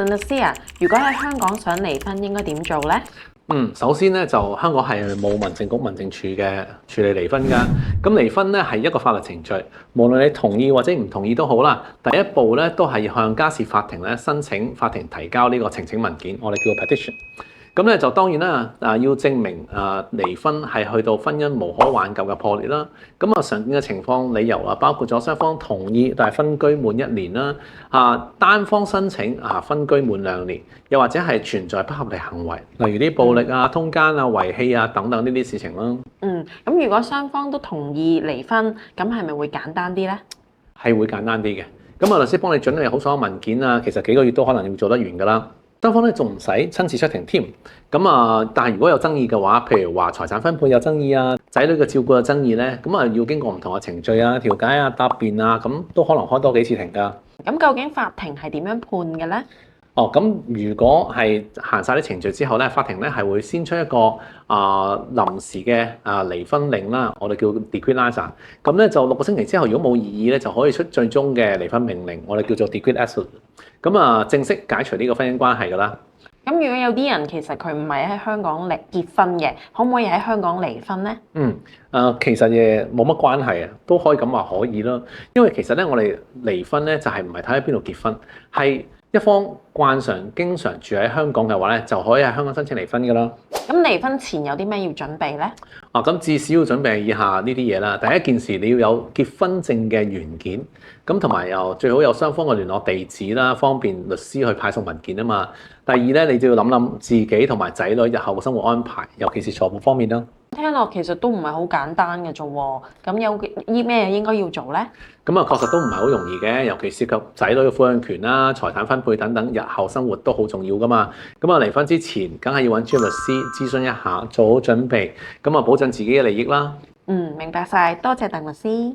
律師啊，如果喺香港想離婚，應該點做呢？首先咧就香港係冇民政局、民政處嘅處理離婚㗎。咁離婚咧係一個法律程序，無論你同意或者唔同意都好啦。第一步咧都係向家事法庭咧申請法庭提交呢個呈請文件，我哋叫 petition。咁咧就當然啦，要證明離婚係去到婚姻無可挽救嘅破裂啦。咁常見嘅情況理由包括咗雙方同意但係分居滿1年啦，單方申請分居滿2年，又或者係存在不合理行為，例如啲暴力通姦遺棄等等呢啲事情啦。咁如果雙方都同意離婚，咁係咪會簡單啲呢？係會簡單啲嘅。咁律師幫你準備好所有文件其實幾個月都可能要做得完㗎啦。雙方咧仲唔使親自出庭添，但係如果有爭議嘅話，譬如話財產分配有爭議仔女嘅照顧有爭議咧，要經過唔同嘅程序調解答辯咁都可能開多幾次庭㗎。咁究竟法庭係點樣判嘅咧？咁如果係行晒啲程序之後咧，法庭咧係會先出一個臨時嘅離婚令啦，我哋叫 decree nisi。咁咧就6個星期之後，如果冇異議咧，就可以出最終嘅離婚命令，我哋叫做 decree absolute。咁正式解除呢個婚姻關係㗎啦。咁如果有啲人其實佢唔係喺香港結婚嘅，可唔可以喺香港離婚咧？其實嘢冇乜關係都可以咁話可以啦。因為其實咧，我哋離婚咧就係唔係睇喺邊度結婚，係一方慣常經常住喺香港嘅話咧，就可以喺香港申請離婚㗎啦。咁離婚前有啲咩要準備咧？咁至少要準備以下呢啲嘢啦。第一件事你要有結婚證嘅原件，咁同埋又最好有雙方嘅聯絡地址啦，方便律師去派送文件啊嘛。第二咧，你就要諗諗自己同埋仔女日後嘅生活安排，尤其是財務方面啦。聽落其實都唔係好簡單嘅啫喎，咁有啲咩應該要做咧？確實都唔係好容易嘅，尤其涉及仔女嘅撫養權啦、財產分配等等，日後生活都好重要噶嘛。離婚之前，梗係要揾專業律師諮詢一下，做好準備，保障自己嘅利益啦。明白晒，多謝鄧律師。